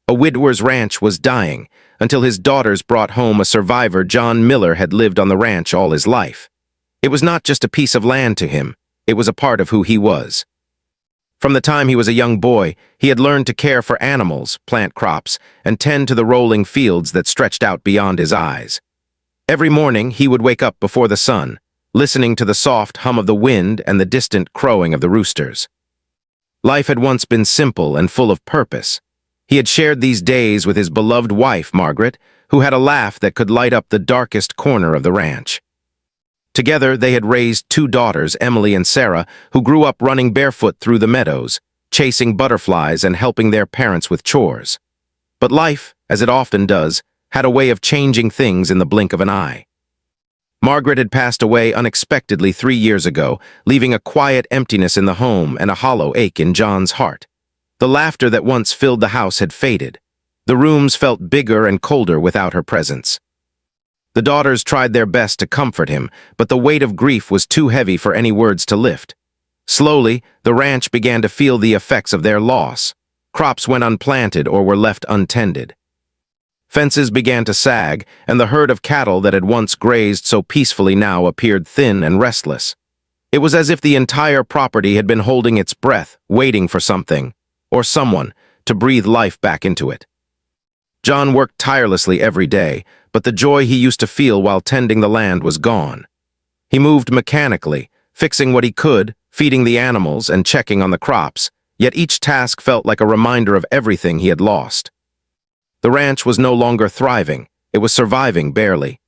A widower's ranch was dying, until his daughters brought home a survivor. John Miller had lived on the ranch all his life. It was not just a piece of land to him, it was a part of who he was. From the time he was a young boy, he had learned to care for animals, plant crops, and tend to the rolling fields that stretched out beyond his eyes. Every morning he would wake up before the sun, listening to the soft hum of the wind and the distant crowing of the roosters. Life had once been simple and full of purpose. He had shared these days with his beloved wife, Margaret, who had a laugh that could light up the darkest corner of the ranch. Together, they had raised two daughters, Emily and Sarah, who grew up running barefoot through the meadows, chasing butterflies and helping their parents with chores. But life, as it often does, had a way of changing things in the blink of an eye. Margaret had passed away unexpectedly 3 years ago, leaving a quiet emptiness in the home and a hollow ache in John's heart. The laughter that once filled the house had faded. The rooms felt bigger and colder without her presence. The daughters tried their best to comfort him, but the weight of grief was too heavy for any words to lift. Slowly, the ranch began to feel the effects of their loss. Crops went unplanted or were left untended. Fences began to sag, and the herd of cattle that had once grazed so peacefully now appeared thin and restless. It was as if the entire property had been holding its breath, waiting for something, or someone, to breathe life back into it. John worked tirelessly every day, but the joy he used to feel while tending the land was gone. He moved mechanically, fixing what he could, feeding the animals and checking on the crops, yet each task felt like a reminder of everything he had lost. The ranch was no longer thriving, it was surviving barely.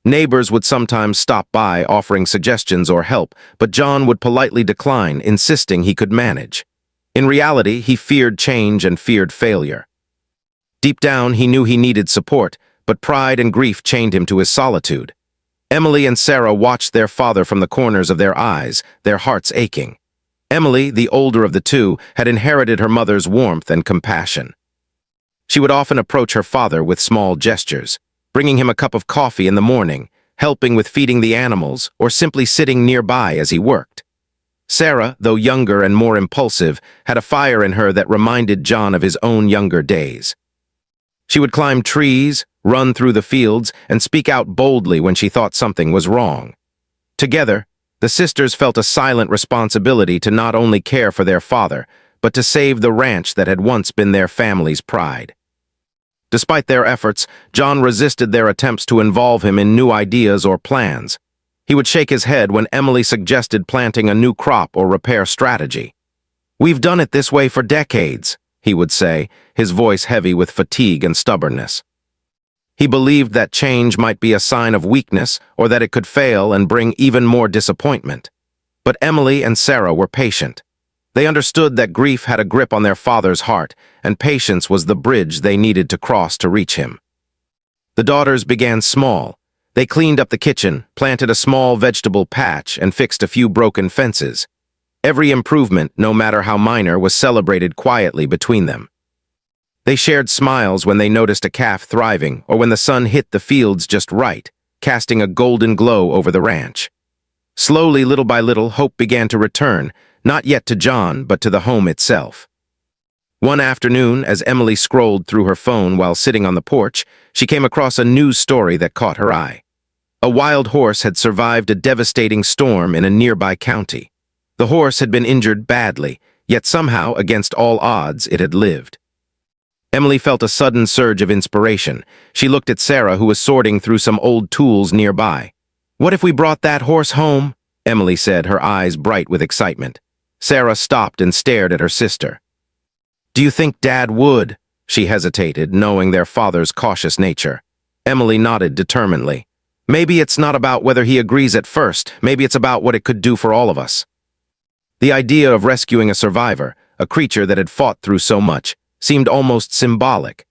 Neighbors would sometimes stop by offering suggestions or help, but John would politely decline, insisting he could manage. In reality, he feared change and feared failure. Deep down, he knew he needed support, but pride and grief chained him to his solitude. Emily and Sarah watched their father from the corners of their eyes, their hearts aching. Emily, the older of the two, had inherited her mother's warmth and compassion. She would often approach her father with small gestures, bringing him a cup of coffee in the morning, helping with feeding the animals, or simply sitting nearby as he worked. Sarah, though younger and more impulsive, had a fire in her that reminded John of his own younger days. She would climb trees, run through the fields, and speak out boldly when she thought something was wrong. Together, the sisters felt a silent responsibility to not only care for their father, but to save the ranch that had once been their family's pride. Despite their efforts, John resisted their attempts to involve him in new ideas or plans. He would shake his head when Emily suggested planting a new crop or repair strategy. "We've done it this way for decades," he would say, his voice heavy with fatigue and stubbornness. He believed that change might be a sign of weakness or that it could fail and bring even more disappointment. But Emily and Sarah were patient. They understood that grief had a grip on their father's heart, and patience was the bridge they needed to cross to reach him. The daughters began small. They cleaned up the kitchen, planted a small vegetable patch, and fixed a few broken fences. Every improvement, no matter how minor, was celebrated quietly between them. They shared smiles when they noticed a calf thriving or when the sun hit the fields just right, casting a golden glow over the ranch. Slowly, little by little, hope began to return, not yet to John, but to the home itself. One afternoon, as Emily scrolled through her phone while sitting on the porch, she came across a news story that caught her eye. A wild horse had survived a devastating storm in a nearby county. The horse had been injured badly, yet somehow, against all odds, it had lived. Emily felt a sudden surge of inspiration. She looked at Sarah, who was sorting through some old tools nearby. "What if we brought that horse home?" Emily said, her eyes bright with excitement. Sarah stopped and stared at her sister. "Do you think Dad would?" She hesitated, knowing their father's cautious nature. Emily nodded determinedly. "Maybe it's not about whether he agrees at first. Maybe it's about what it could do for all of us." The idea of rescuing a survivor, a creature that had fought through so much, seemed almost symbolic.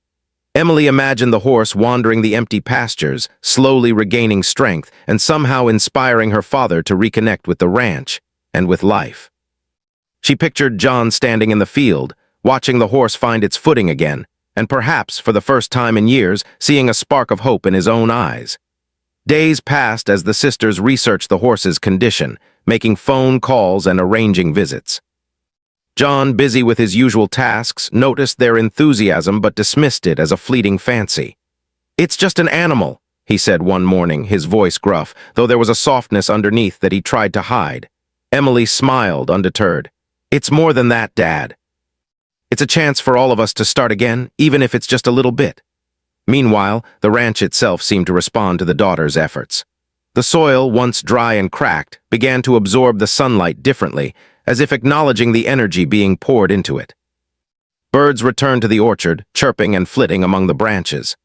Emily imagined the horse wandering the empty pastures, slowly regaining strength and somehow inspiring her father to reconnect with the ranch and with life. She pictured John standing in the field, watching the horse find its footing again, and perhaps, for the first time in years, seeing a spark of hope in his own eyes. Days passed as the sisters researched the horse's condition, making phone calls and arranging visits. John, busy with his usual tasks, noticed their enthusiasm but dismissed it as a fleeting fancy. "It's just an animal," he said one morning, his voice gruff, though there was a softness underneath that he tried to hide. Emily smiled, undeterred. "It's more than that, Dad. It's a chance for all of us to start again, even if it's just a little bit." Meanwhile, the ranch itself seemed to respond to the daughter's efforts. The soil, once dry and cracked, began to absorb the sunlight differently, as if acknowledging the energy being poured into it. Birds returned to the orchard, chirping and flitting among the branches.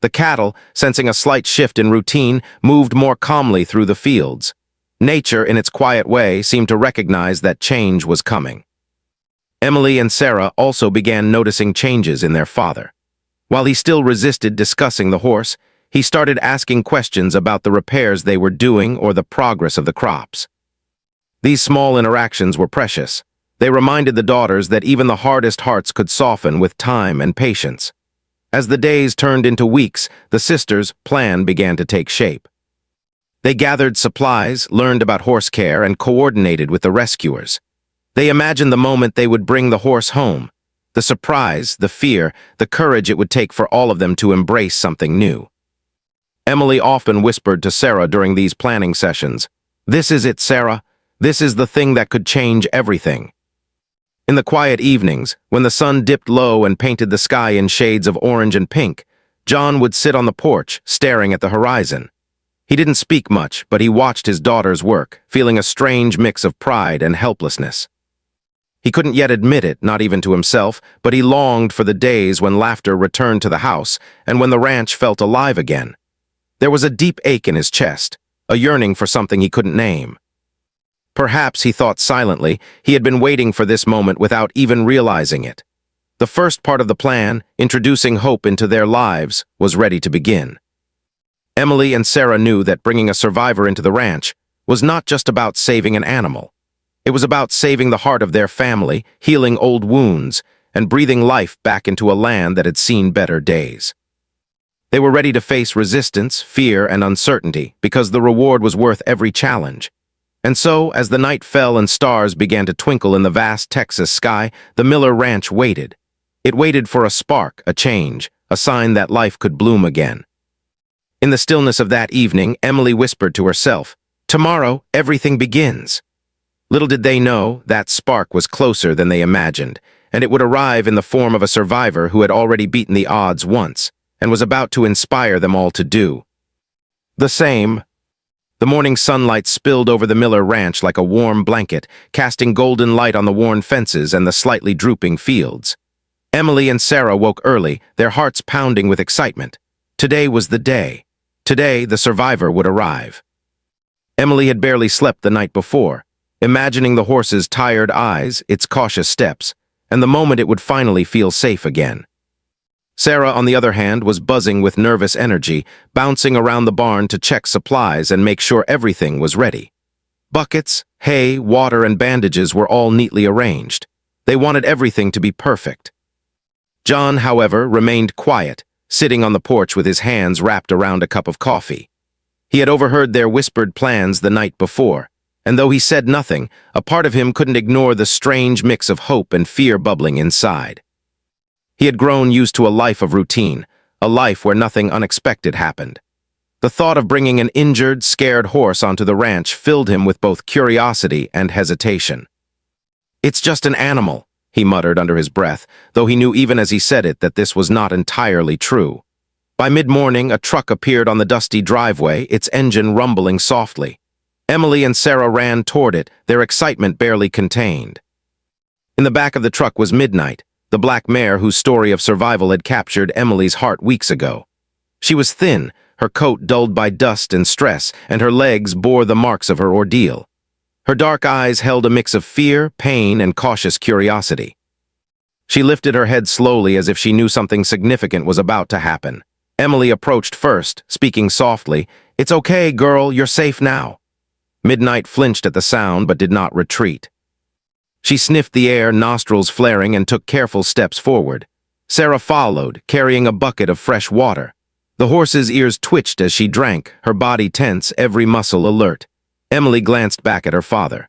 The cattle, sensing a slight shift in routine, moved more calmly through the fields. Nature, in its quiet way, seemed to recognize that change was coming. Emily and Sarah also began noticing changes in their father. While he still resisted discussing the horse, he started asking questions about the repairs they were doing or the progress of the crops. These small interactions were precious. They reminded the daughters that even the hardest hearts could soften with time and patience. As the days turned into weeks, the sisters' plan began to take shape. They gathered supplies, learned about horse care, and coordinated with the rescuers. They imagined the moment they would bring the horse home, the surprise, the fear, the courage it would take for all of them to embrace something new. Emily often whispered to Sarah during these planning sessions, "This is it, Sarah. This is the thing that could change everything." In the quiet evenings, when the sun dipped low and painted the sky in shades of orange and pink, John would sit on the porch, staring at the horizon. He didn't speak much, but he watched his daughter's work, feeling a strange mix of pride and helplessness. He couldn't yet admit it, not even to himself, but he longed for the days when laughter returned to the house and when the ranch felt alive again. There was a deep ache in his chest, a yearning for something he couldn't name. Perhaps, he thought silently, he had been waiting for this moment without even realizing it. The first part of the plan, introducing hope into their lives, was ready to begin. Emily and Sarah knew that bringing a survivor into the ranch was not just about saving an animal. It was about saving the heart of their family, healing old wounds, and breathing life back into a land that had seen better days. They were ready to face resistance, fear, and uncertainty because the reward was worth every challenge. And so, as the night fell and stars began to twinkle in the vast Texas sky, the Miller Ranch waited. It waited for a spark, a change, a sign that life could bloom again. In the stillness of that evening, Emily whispered to herself, "Tomorrow, everything begins." Little did they know, that spark was closer than they imagined, and it would arrive in the form of a survivor who had already beaten the odds once, and was about to inspire them all to do the same. The morning sunlight spilled over the Miller Ranch like a warm blanket, casting golden light on the worn fences and the slightly drooping fields. Emily and Sarah woke early, their hearts pounding with excitement. Today was the day. Today, the survivor would arrive. Emily had barely slept the night before, imagining the horse's tired eyes, its cautious steps, and the moment it would finally feel safe again. Sarah, on the other hand, was buzzing with nervous energy, bouncing around the barn to check supplies and make sure everything was ready. Buckets, hay, water, and bandages were all neatly arranged. They wanted everything to be perfect. John, however, remained quiet, sitting on the porch with his hands wrapped around a cup of coffee. He had overheard their whispered plans the night before, and though he said nothing, a part of him couldn't ignore the strange mix of hope and fear bubbling inside. He had grown used to a life of routine, a life where nothing unexpected happened. The thought of bringing an injured, scared horse onto the ranch filled him with both curiosity and hesitation. "It's just an animal," he muttered under his breath, though he knew even as he said it that this was not entirely true. By mid-morning, a truck appeared on the dusty driveway, its engine rumbling softly. Emily and Sarah ran toward it, their excitement barely contained. In the back of the truck was Midnight, the black mare whose story of survival had captured Emily's heart weeks ago. She was thin, her coat dulled by dust and stress, and her legs bore the marks of her ordeal. Her dark eyes held a mix of fear, pain, and cautious curiosity. She lifted her head slowly as if she knew something significant was about to happen. Emily approached first, speaking softly, "It's okay, girl, you're safe now." Midnight flinched at the sound but did not retreat. She sniffed the air, nostrils flaring, and took careful steps forward. Sarah followed, carrying a bucket of fresh water. The horse's ears twitched as she drank, her body tense, every muscle alert. Emily glanced back at her father.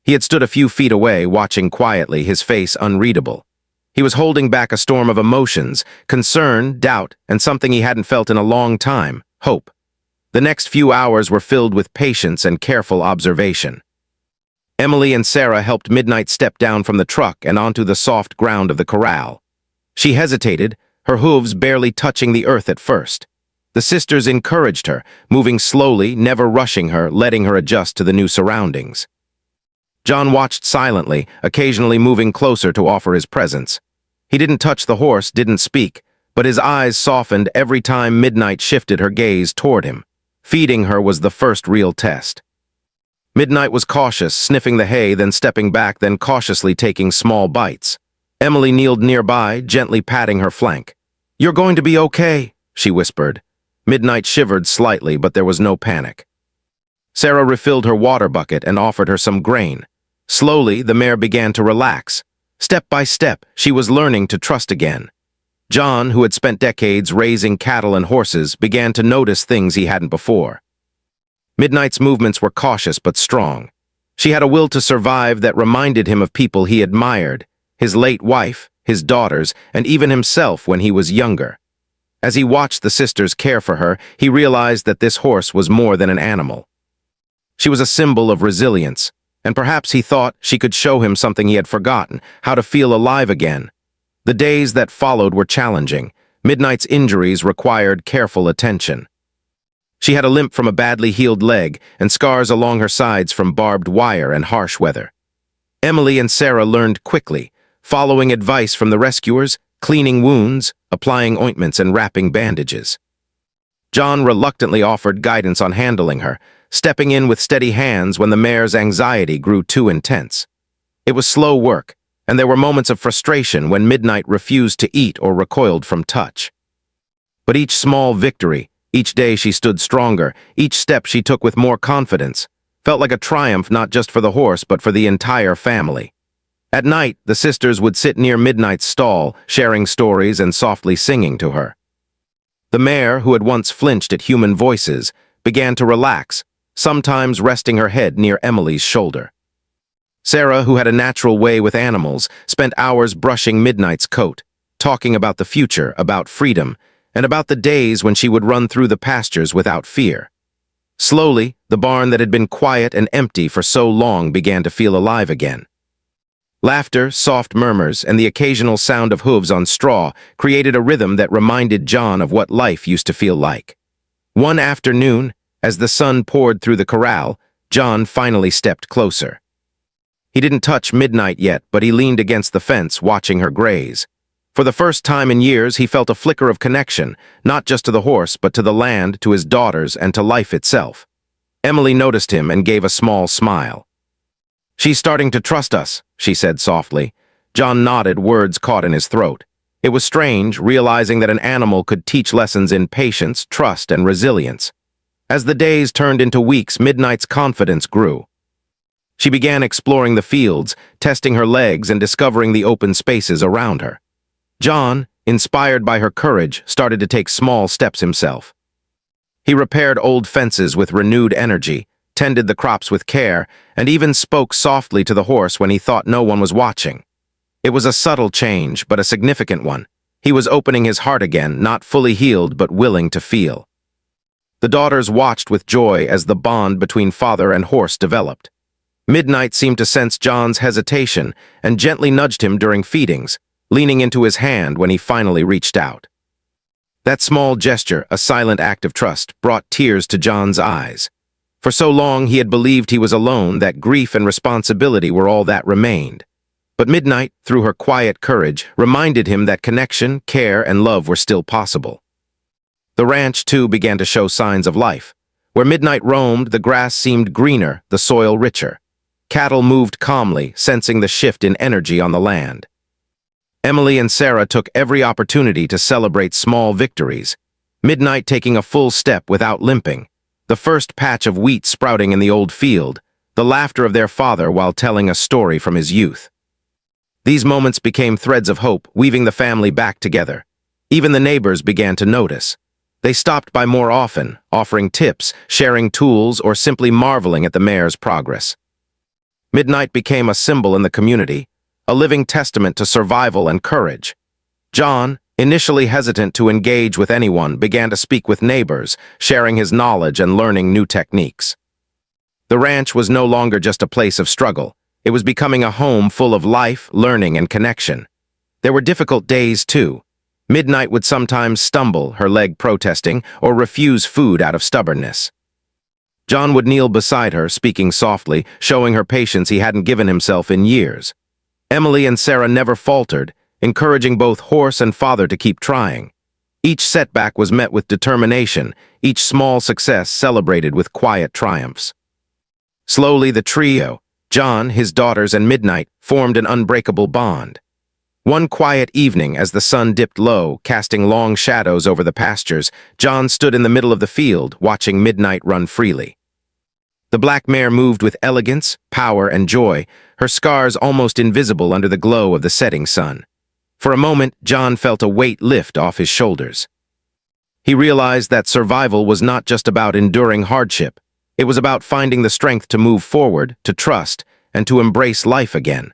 He had stood a few feet away, watching quietly, his face unreadable. He was holding back a storm of emotions, concern, doubt, and something he hadn't felt in a long time, hope. The next few hours were filled with patience and careful observation. Emily and Sarah helped Midnight step down from the truck and onto the soft ground of the corral. She hesitated, her hooves barely touching the earth at first. The sisters encouraged her, moving slowly, never rushing her, letting her adjust to the new surroundings. John watched silently, occasionally moving closer to offer his presence. He didn't touch the horse, didn't speak, but his eyes softened every time Midnight shifted her gaze toward him. Feeding her was the first real test. Midnight was cautious, sniffing the hay, then stepping back, then cautiously taking small bites. Emily kneeled nearby, gently patting her flank. "You're going to be okay," she whispered. Midnight shivered slightly, but there was no panic. Sarah refilled her water bucket and offered her some grain. Slowly, the mare began to relax. Step by step, she was learning to trust again. John, who had spent decades raising cattle and horses, began to notice things he hadn't before. Midnight's movements were cautious but strong. She had a will to survive that reminded him of people he admired, his late wife, his daughters, and even himself when he was younger. As he watched the sisters care for her, he realized that this horse was more than an animal. She was a symbol of resilience, and perhaps he thought she could show him something he had forgotten, how to feel alive again. The days that followed were challenging. Midnight's injuries required careful attention. She had a limp from a badly healed leg and scars along her sides from barbed wire and harsh weather. Emily and Sarah learned quickly, following advice from the rescuers, cleaning wounds, applying ointments, and wrapping bandages. John reluctantly offered guidance on handling her, stepping in with steady hands when the mare's anxiety grew too intense. It was slow work, and there were moments of frustration when Midnight refused to eat or recoiled from touch. But each small victory, each day she stood stronger, each step she took with more confidence, felt like a triumph not just for the horse but for the entire family. At night, the sisters would sit near Midnight's stall, sharing stories and softly singing to her. The mare, who had once flinched at human voices, began to relax, sometimes resting her head near Emily's shoulder. Sarah, who had a natural way with animals, spent hours brushing Midnight's coat, talking about the future, about freedom, and about the days when she would run through the pastures without fear. Slowly, the barn that had been quiet and empty for so long began to feel alive again. Laughter, soft murmurs, and the occasional sound of hooves on straw created a rhythm that reminded John of what life used to feel like. One afternoon, as the sun poured through the corral, John finally stepped closer. He didn't touch Midnight yet, but he leaned against the fence, watching her graze. For the first time in years, he felt a flicker of connection, not just to the horse, but to the land, to his daughters, and to life itself. Emily noticed him and gave a small smile. "She's starting to trust us," she said softly. John nodded, words caught in his throat. It was strange, realizing that an animal could teach lessons in patience, trust, and resilience. As the days turned into weeks, Midnight's confidence grew. She began exploring the fields, testing her legs and discovering the open spaces around her. John, inspired by her courage, started to take small steps himself. He repaired old fences with renewed energy, tended the crops with care, and even spoke softly to the horse when he thought no one was watching. It was a subtle change, but a significant one. He was opening his heart again, not fully healed, but willing to feel. The daughters watched with joy as the bond between father and horse developed. Midnight seemed to sense John's hesitation and gently nudged him during feedings, leaning into his hand when he finally reached out. That small gesture, a silent act of trust, brought tears to John's eyes. For so long he had believed he was alone, that grief and responsibility were all that remained. But Midnight, through her quiet courage, reminded him that connection, care, and love were still possible. The ranch, too, began to show signs of life. Where Midnight roamed, the grass seemed greener, the soil richer. Cattle moved calmly, sensing the shift in energy on the land. Emily and Sarah took every opportunity to celebrate small victories, Midnight taking a full step without limping, the first patch of wheat sprouting in the old field, the laughter of their father while telling a story from his youth. These moments became threads of hope, weaving the family back together. Even the neighbors began to notice. They stopped by more often, offering tips, sharing tools, or simply marveling at the mare's progress. Midnight became a symbol in the community, a living testament to survival and courage. John, initially hesitant to engage with anyone, began to speak with neighbors, sharing his knowledge and learning new techniques. The ranch was no longer just a place of struggle. It was becoming a home full of life, learning, and connection. There were difficult days, too. Midnight would sometimes stumble, her leg protesting, or refuse food out of stubbornness. John would kneel beside her, speaking softly, showing her patience he hadn't given himself in years. Emily and Sarah never faltered, encouraging both horse and father to keep trying. Each setback was met with determination, each small success celebrated with quiet triumphs. Slowly, the trio, John, his daughters, and Midnight, formed an unbreakable bond. One quiet evening, as the sun dipped low, casting long shadows over the pastures, John stood in the middle of the field, watching Midnight run freely. The black mare moved with elegance, power, and joy, her scars almost invisible under the glow of the setting sun. For a moment, John felt a weight lift off his shoulders. He realized that survival was not just about enduring hardship. It was about finding the strength to move forward, to trust, and to embrace life again.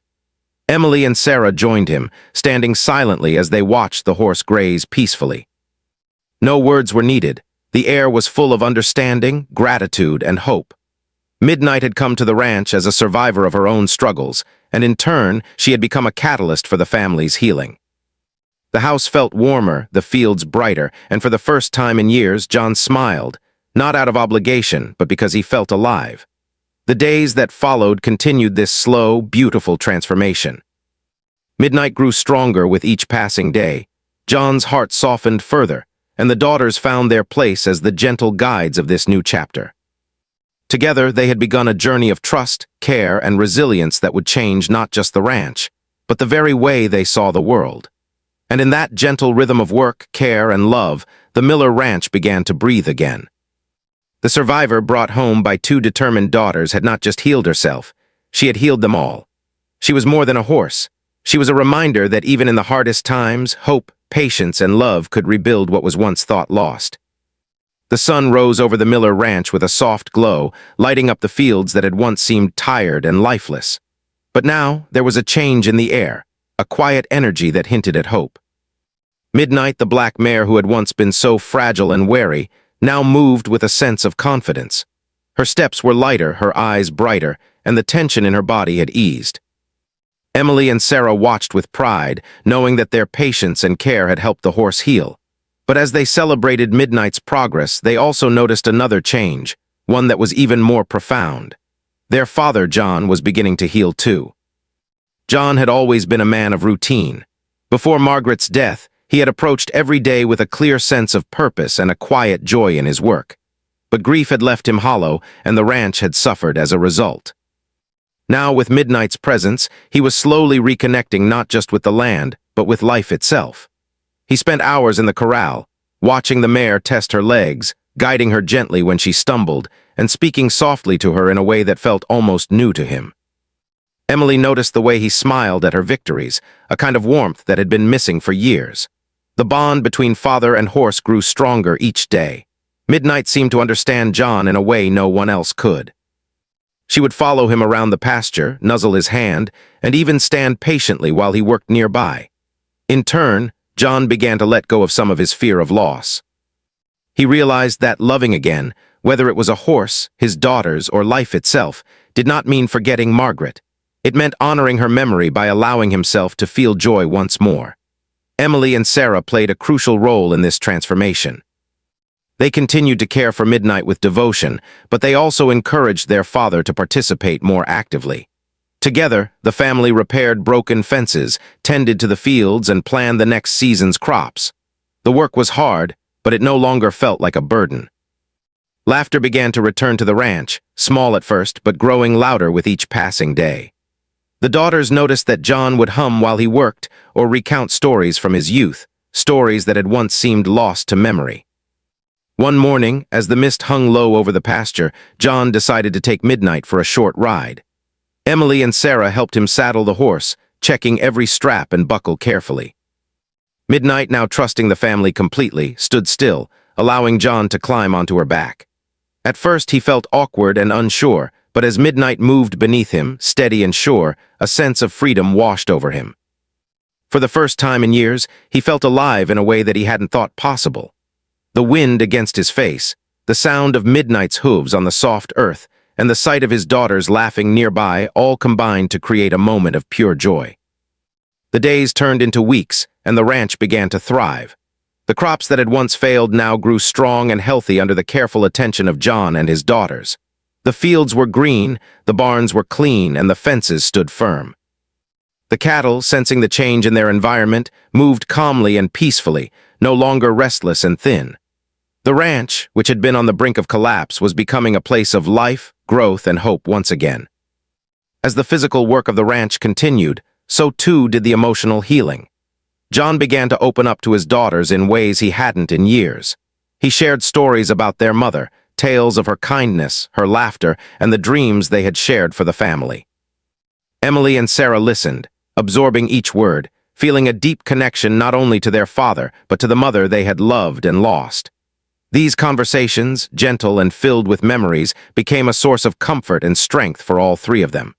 Emily and Sarah joined him, standing silently as they watched the horse graze peacefully. No words were needed. The air was full of understanding, gratitude, and hope. Midnight had come to the ranch as a survivor of her own struggles, and in turn, she had become a catalyst for the family's healing. The house felt warmer, the fields brighter, and for the first time in years, John smiled, not out of obligation, but because he felt alive. The days that followed continued this slow, beautiful transformation. Midnight grew stronger with each passing day. John's heart softened further, and the daughters found their place as the gentle guides of this new chapter. Together, they had begun a journey of trust, care, and resilience that would change not just the ranch, but the very way they saw the world. And in that gentle rhythm of work, care, and love, the Miller Ranch began to breathe again. The survivor brought home by two determined daughters had not just healed herself, she had healed them all. She was more than a horse. She was a reminder that even in the hardest times, hope, patience, and love could rebuild what was once thought lost. The sun rose over the Miller Ranch with a soft glow, lighting up the fields that had once seemed tired and lifeless. But now, there was a change in the air, a quiet energy that hinted at hope. Midnight, the black mare who had once been so fragile and wary, now moved with a sense of confidence. Her steps were lighter, her eyes brighter, and the tension in her body had eased. Emily and Sarah watched with pride, knowing that their patience and care had helped the horse heal. But as they celebrated Midnight's progress, they also noticed another change, one that was even more profound. Their father, John, was beginning to heal too. John had always been a man of routine. Before Margaret's death, he had approached every day with a clear sense of purpose and a quiet joy in his work. But grief had left him hollow, and the ranch had suffered as a result. Now, with Midnight's presence, he was slowly reconnecting not just with the land, but with life itself. He spent hours in the corral, watching the mare test her legs, guiding her gently when she stumbled, and speaking softly to her in a way that felt almost new to him. Emily noticed the way he smiled at her victories, a kind of warmth that had been missing for years. The bond between father and horse grew stronger each day. Midnight seemed to understand John in a way no one else could. She would follow him around the pasture, nuzzle his hand, and even stand patiently while he worked nearby. In turn, John began to let go of some of his fear of loss. He realized that loving again, whether it was a horse, his daughters, or life itself, did not mean forgetting Margaret. It meant honoring her memory by allowing himself to feel joy once more. Emily and Sarah played a crucial role in this transformation. They continued to care for Midnight with devotion, but they also encouraged their father to participate more actively. Together, the family repaired broken fences, tended to the fields, and planned the next season's crops. The work was hard, but it no longer felt like a burden. Laughter began to return to the ranch, small at first, but growing louder with each passing day. The daughters noticed that John would hum while he worked or recount stories from his youth, stories that had once seemed lost to memory. One morning, as the mist hung low over the pasture, John decided to take Midnight for a short ride. Emily and Sarah helped him saddle the horse, checking every strap and buckle carefully. Midnight, now trusting the family completely, stood still, allowing John to climb onto her back. At first, he felt awkward and unsure, But as midnight moved beneath him, steady and sure, a sense of freedom washed over him. For the first time in years, he felt alive in a way that he hadn't thought possible. The wind against his face, the sound of midnight's hooves on the soft earth, and the sight of his daughters laughing nearby all combined to create a moment of pure joy. The days turned into weeks, and the ranch began to thrive. The crops that had once failed now grew strong and healthy under the careful attention of John and his daughters. The fields were green, the barns were clean, and the fences stood firm. The cattle, sensing the change in their environment, moved calmly and peacefully, no longer restless and thin. The ranch, which had been on the brink of collapse, was becoming a place of life, growth, and hope once again. As the physical work of the ranch continued, so too did the emotional healing. John began to open up to his daughters in ways he hadn't in years. He shared stories about their mother, tales of her kindness, her laughter, and the dreams they had shared for the family. Emily and Sarah listened, absorbing each word, feeling a deep connection not only to their father, but to the mother they had loved and lost. These conversations, gentle and filled with memories, became a source of comfort and strength for all three of them.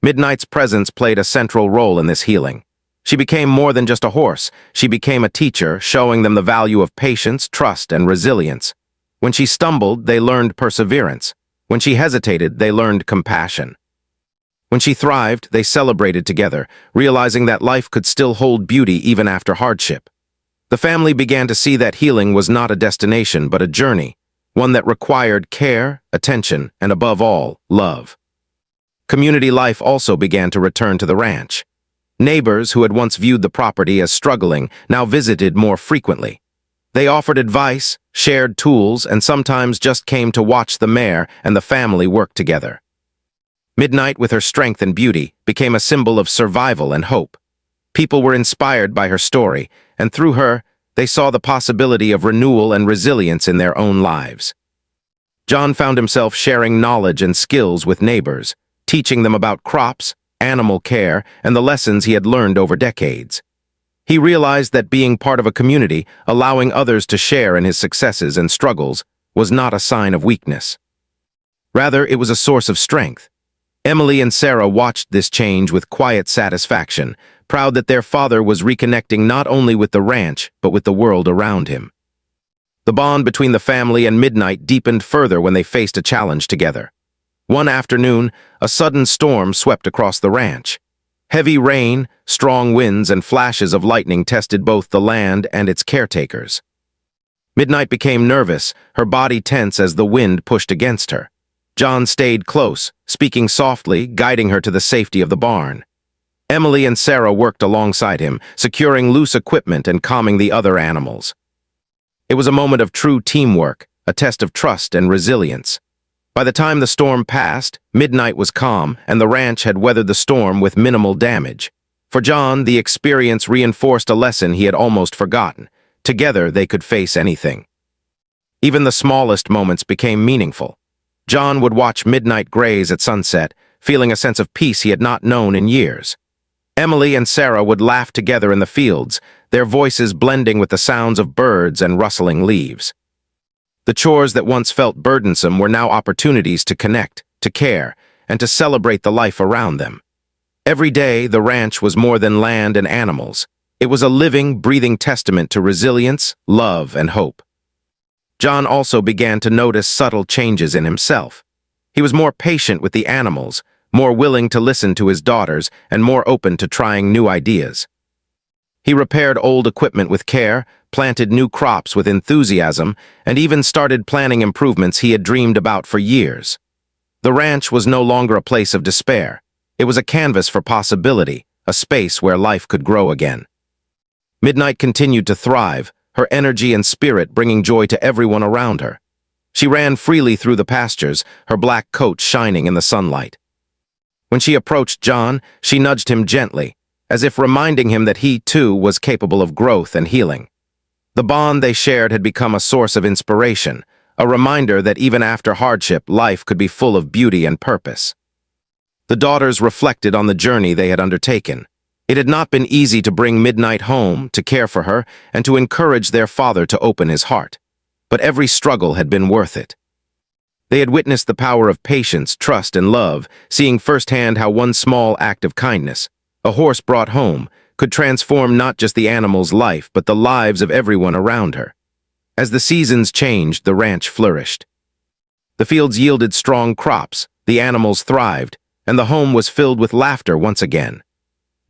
Midnight's presence played a central role in this healing. She became more than just a horse. She became a teacher, showing them the value of patience, trust, and resilience. When she stumbled, they learned perseverance. When she hesitated, they learned compassion. When she thrived, they celebrated together, realizing that life could still hold beauty even after hardship. The family began to see that healing was not a destination but a journey, one that required care, attention, and above all, love. Community life also began to return to the ranch. Neighbors who had once viewed the property as struggling now visited more frequently. They offered advice, shared tools, and sometimes just came to watch the mayor and the family work together. Midnight, with her strength and beauty, became a symbol of survival and hope. People were inspired by her story, and through her, they saw the possibility of renewal and resilience in their own lives. John found himself sharing knowledge and skills with neighbors, teaching them about crops, animal care, and the lessons he had learned over decades. He realized that being part of a community, allowing others to share in his successes and struggles, was not a sign of weakness. Rather, it was a source of strength. Emily and Sarah watched this change with quiet satisfaction, proud that their father was reconnecting not only with the ranch, but with the world around him. The bond between the family and Midnight deepened further when they faced a challenge together. One afternoon, a sudden storm swept across the ranch. Heavy rain, strong winds, and flashes of lightning tested both the land and its caretakers. Midnight became nervous, her body tense as the wind pushed against her. John stayed close, speaking softly, guiding her to the safety of the barn. Emily and Sarah worked alongside him, securing loose equipment and calming the other animals. It was a moment of true teamwork, a test of trust and resilience. By the time the storm passed, Midnight was calm, and the ranch had weathered the storm with minimal damage. For John, the experience reinforced a lesson he had almost forgotten. Together, they could face anything. Even the smallest moments became meaningful. John would watch Midnight graze at sunset, feeling a sense of peace he had not known in years. Emily and Sarah would laugh together in the fields, their voices blending with the sounds of birds and rustling leaves. The chores that once felt burdensome were now opportunities to connect, to care, and to celebrate the life around them. Every day, the ranch was more than land and animals. It was a living, breathing testament to resilience, love, and hope. John also began to notice subtle changes in himself. He was more patient with the animals, more willing to listen to his daughters, and more open to trying new ideas. He repaired old equipment with care, planted new crops with enthusiasm, and even started planning improvements he had dreamed about for years. The ranch was no longer a place of despair. It was a canvas for possibility, a space where life could grow again. Midnight continued to thrive, her energy and spirit bringing joy to everyone around her. She ran freely through the pastures, her black coat shining in the sunlight. When she approached John, she nudged him gently, as if reminding him that he, too, was capable of growth and healing. The bond they shared had become a source of inspiration, a reminder that even after hardship, life could be full of beauty and purpose. The daughters reflected on the journey they had undertaken. It had not been easy to bring Midnight home, to care for her, and to encourage their father to open his heart. But every struggle had been worth it. They had witnessed the power of patience, trust, and love, seeing firsthand how one small act of kindness, a horse brought home, could transform not just the animal's life, but the lives of everyone around her. As the seasons changed, the ranch flourished. The fields yielded strong crops, the animals thrived, and the home was filled with laughter once again.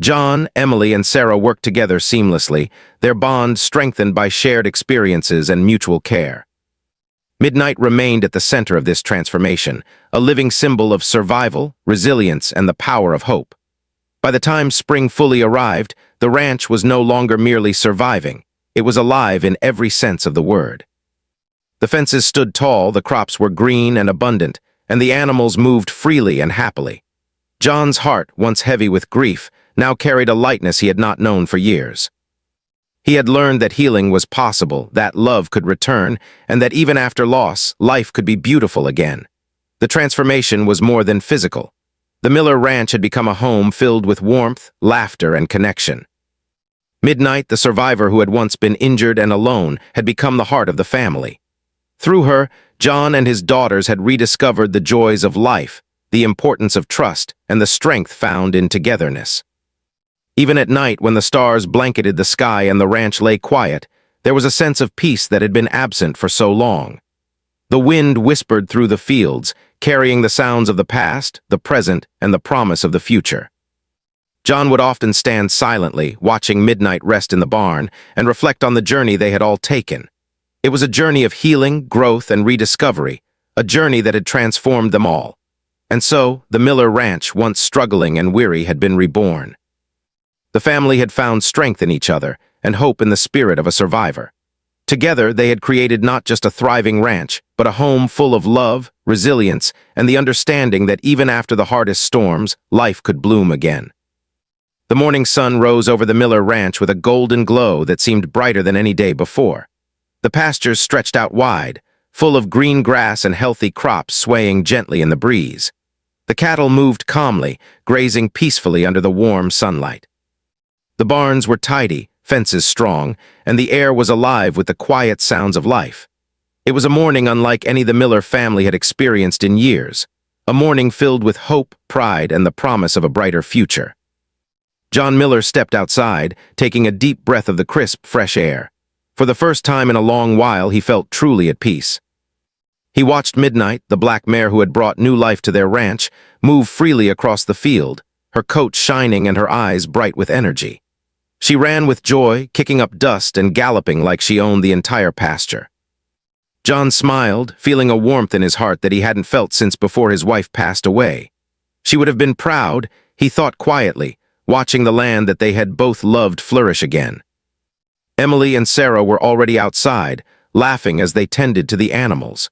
John, Emily, and Sarah worked together seamlessly, their bond strengthened by shared experiences and mutual care. Midnight remained at the center of this transformation, a living symbol of survival, resilience, and the power of hope. By the time spring fully arrived, the ranch was no longer merely surviving. It was alive in every sense of the word. The fences stood tall, the crops were green and abundant, and the animals moved freely and happily. John's heart, once heavy with grief, now carried a lightness he had not known for years. He had learned that healing was possible, that love could return, and that even after loss, life could be beautiful again. The transformation was more than physical. The Miller Ranch had become a home filled with warmth, laughter, and connection. Midnight, the survivor who had once been injured and alone, had become the heart of the family. Through her, John and his daughters had rediscovered the joys of life, the importance of trust, and the strength found in togetherness. Even at night, when the stars blanketed the sky and the ranch lay quiet, there was a sense of peace that had been absent for so long. The wind whispered through the fields, carrying the sounds of the past, the present, and the promise of the future. John would often stand silently, watching midnight rest in the barn, and reflect on the journey they had all taken. It was a journey of healing, growth, and rediscovery, a journey that had transformed them all. And so, the Miller Ranch, once struggling and weary, had been reborn. The family had found strength in each other and hope in the spirit of a survivor. Together, they had created not just a thriving ranch, but a home full of love, resilience, and the understanding that even after the hardest storms, life could bloom again. The morning sun rose over the Miller Ranch with a golden glow that seemed brighter than any day before. The pastures stretched out wide, full of green grass and healthy crops swaying gently in the breeze. The cattle moved calmly, grazing peacefully under the warm sunlight. The barns were tidy, fences strong, and the air was alive with the quiet sounds of life. It was a morning unlike any the Miller family had experienced in years, a morning filled with hope, pride, and the promise of a brighter future. John Miller stepped outside, taking a deep breath of the crisp, fresh air. For the first time in a long while, he felt truly at peace. He watched Midnight, the black mare who had brought new life to their ranch, move freely across the field, her coat shining and her eyes bright with energy. She ran with joy, kicking up dust and galloping like she owned the entire pasture. John smiled, feeling a warmth in his heart that he hadn't felt since before his wife passed away. She would have been proud, he thought quietly, watching the land that they had both loved flourish again. Emily and Sarah were already outside, laughing as they tended to the animals.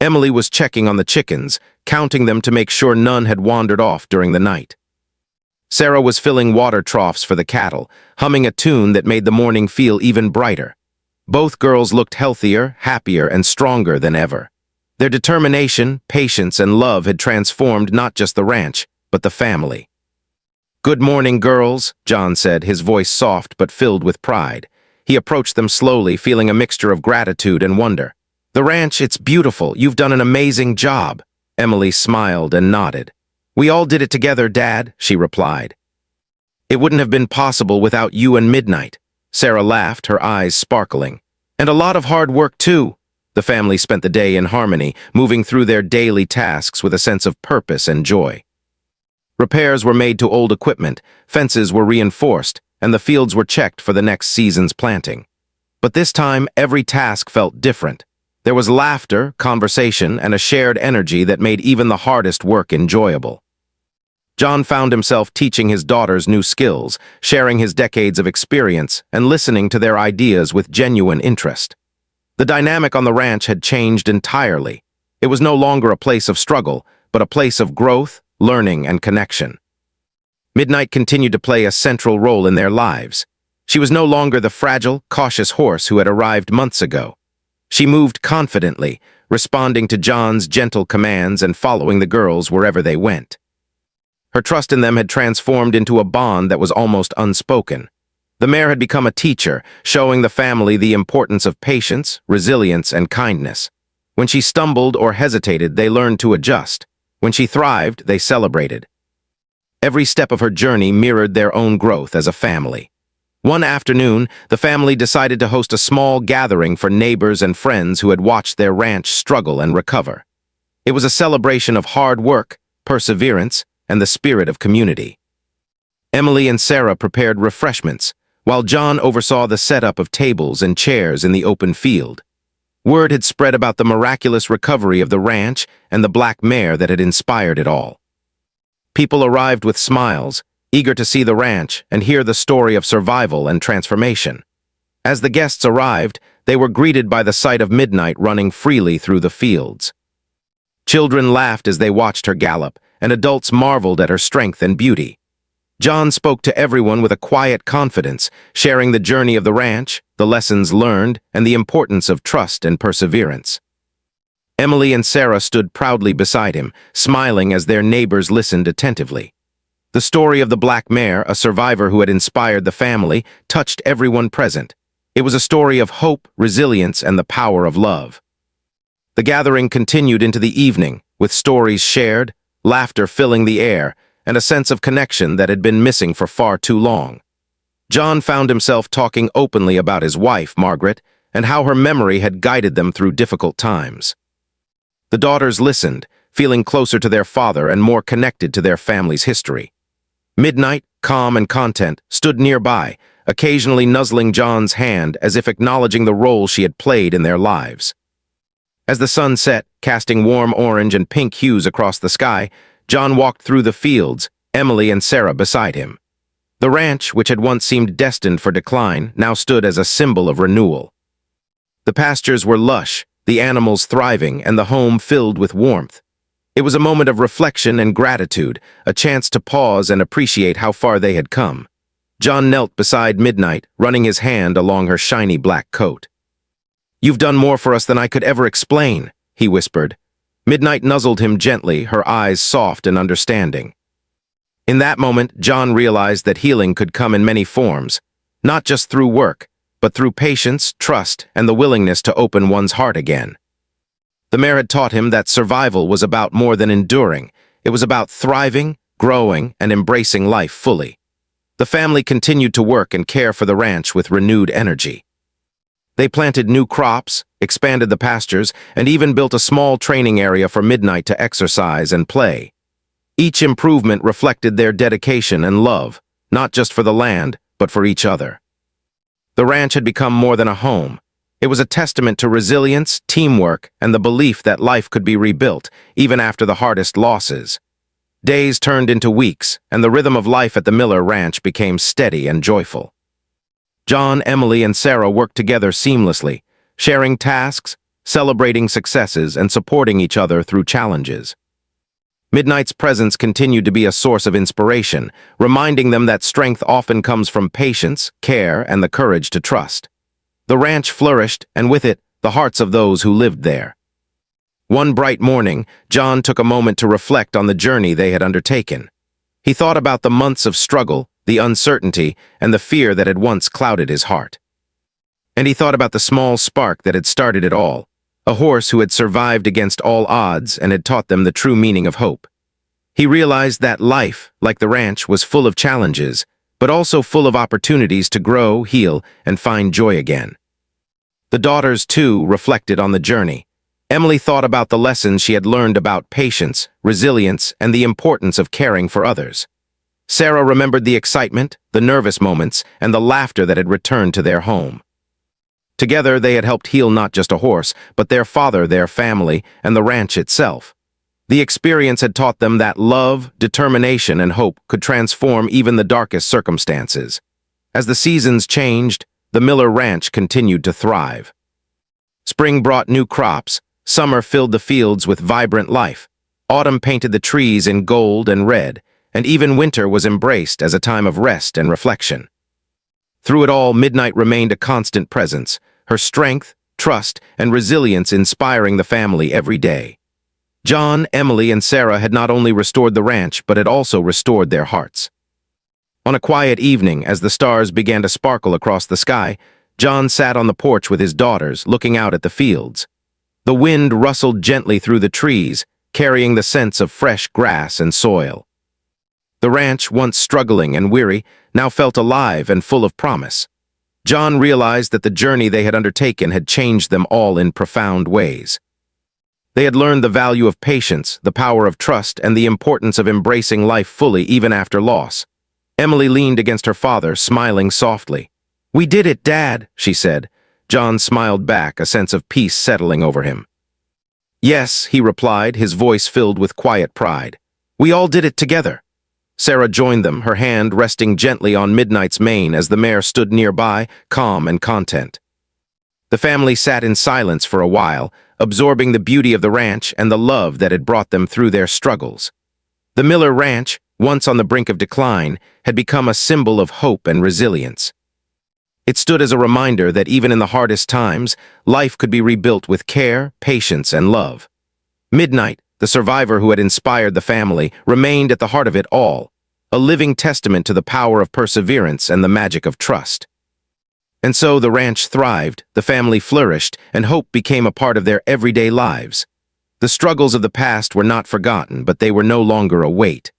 Emily was checking on the chickens, counting them to make sure none had wandered off during the night. Sarah was filling water troughs for the cattle, humming a tune that made the morning feel even brighter. Both girls looked healthier, happier, and stronger than ever. Their determination, patience, and love had transformed not just the ranch, but the family. "Good morning, girls," John said, his voice soft but filled with pride. He approached them slowly, feeling a mixture of gratitude and wonder. "The ranch, it's beautiful. You've done an amazing job." Emily smiled and nodded. "We all did it together, Dad," she replied. "It wouldn't have been possible without you and Midnight." Sarah laughed, her eyes sparkling. "And a lot of hard work, too." The family spent the day in harmony, moving through their daily tasks with a sense of purpose and joy. Repairs were made to old equipment, fences were reinforced, and the fields were checked for the next season's planting. But this time, every task felt different. There was laughter, conversation, and a shared energy that made even the hardest work enjoyable. John found himself teaching his daughters new skills, sharing his decades of experience, and listening to their ideas with genuine interest. The dynamic on the ranch had changed entirely. It was no longer a place of struggle, but a place of growth, learning, and connection. Midnight continued to play a central role in their lives. She was no longer the fragile, cautious horse who had arrived months ago. She moved confidently, responding to John's gentle commands and following the girls wherever they went. Her trust in them had transformed into a bond that was almost unspoken. The mare had become a teacher, showing the family the importance of patience, resilience, and kindness. When she stumbled or hesitated, they learned to adjust. When she thrived, they celebrated. Every step of her journey mirrored their own growth as a family. One afternoon, the family decided to host a small gathering for neighbors and friends who had watched their ranch struggle and recover. It was a celebration of hard work, perseverance, and the spirit of community. Emily and Sarah prepared refreshments, while John oversaw the setup of tables and chairs in the open field. Word had spread about the miraculous recovery of the ranch and the black mare that had inspired it all. People arrived with smiles, eager to see the ranch and hear the story of survival and transformation. As the guests arrived, they were greeted by the sight of Midnight running freely through the fields. Children laughed as they watched her gallop, and adults marveled at her strength and beauty. John spoke to everyone with a quiet confidence, sharing the journey of the ranch, the lessons learned, and the importance of trust and perseverance. Emily and Sarah stood proudly beside him, smiling as their neighbors listened attentively. The story of the black mare, a survivor who had inspired the family, touched everyone present. It was a story of hope, resilience, and the power of love. The gathering continued into the evening, with stories shared, laughter filling the air, and a sense of connection that had been missing for far too long. John found himself talking openly about his wife, Margaret, and how her memory had guided them through difficult times. The daughters listened, feeling closer to their father and more connected to their family's history. Midnight, calm and content, stood nearby, occasionally nuzzling John's hand as if acknowledging the role she had played in their lives. As the sun set, casting warm orange and pink hues across the sky, John walked through the fields, Emily and Sarah beside him. The ranch, which had once seemed destined for decline, now stood as a symbol of renewal. The pastures were lush, the animals thriving, and the home filled with warmth. It was a moment of reflection and gratitude, a chance to pause and appreciate how far they had come. John knelt beside Midnight, running his hand along her shiny black coat. "You've done more for us than I could ever explain," he whispered. Midnight nuzzled him gently, her eyes soft and understanding. In that moment, John realized that healing could come in many forms, not just through work, but through patience, trust, and the willingness to open one's heart again. The mare had taught him that survival was about more than enduring. It was about thriving, growing, and embracing life fully. The family continued to work and care for the ranch with renewed energy. They planted new crops, expanded the pastures, and even built a small training area for Midnight to exercise and play. Each improvement reflected their dedication and love, not just for the land, but for each other. The ranch had become more than a home. It was a testament to resilience, teamwork, and the belief that life could be rebuilt, even after the hardest losses. Days turned into weeks, and the rhythm of life at the Miller Ranch became steady and joyful. John, Emily, and Sarah worked together seamlessly, sharing tasks, celebrating successes, and supporting each other through challenges. Midnight's presence continued to be a source of inspiration, reminding them that strength often comes from patience, care, and the courage to trust. The ranch flourished, and with it, the hearts of those who lived there. One bright morning, John took a moment to reflect on the journey they had undertaken. He thought about the months of struggle, the uncertainty, and the fear that had once clouded his heart. And he thought about the small spark that had started it all, a horse who had survived against all odds and had taught them the true meaning of hope. He realized that life, like the ranch, was full of challenges, but also full of opportunities to grow, heal, and find joy again. The daughters, too, reflected on the journey. Emily thought about the lessons she had learned about patience, resilience, and the importance of caring for others. Sarah remembered the excitement, the nervous moments, and the laughter that had returned to their home. Together, they had helped heal not just a horse, but their father, their family, and the ranch itself. The experience had taught them that love, determination, and hope could transform even the darkest circumstances. As the seasons changed, the Miller Ranch continued to thrive. Spring brought new crops, summer filled the fields with vibrant life, autumn painted the trees in gold and red, and even winter was embraced as a time of rest and reflection. Through it all, Midnight remained a constant presence, her strength, trust, and resilience inspiring the family every day. John, Emily, and Sarah had not only restored the ranch, but had also restored their hearts. On a quiet evening, as the stars began to sparkle across the sky, John sat on the porch with his daughters, looking out at the fields. The wind rustled gently through the trees, carrying the scents of fresh grass and soil. The ranch, once struggling and weary, now felt alive and full of promise. John realized that the journey they had undertaken had changed them all in profound ways. They had learned the value of patience, the power of trust, and the importance of embracing life fully even after loss. Emily leaned against her father, smiling softly. "We did it, Dad," she said. John smiled back, a sense of peace settling over him. "Yes," he replied, his voice filled with quiet pride. "We all did it together." Sarah joined them, her hand resting gently on Midnight's mane as the mare stood nearby, calm and content. The family sat in silence for a while, absorbing the beauty of the ranch and the love that had brought them through their struggles. The Miller Ranch, once on the brink of decline, had become a symbol of hope and resilience. It stood as a reminder that even in the hardest times, life could be rebuilt with care, patience, and love. Midnight, the survivor who had inspired the family, remained at the heart of it all, a living testament to the power of perseverance and the magic of trust. And so the ranch thrived, the family flourished, and hope became a part of their everyday lives. The struggles of the past were not forgotten, but they were no longer a weight.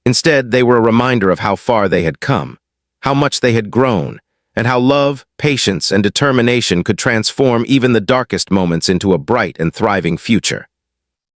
Instead, they were a reminder of how far they had come, how much they had grown, and how love, patience, and determination could transform even the darkest moments into a bright and thriving future.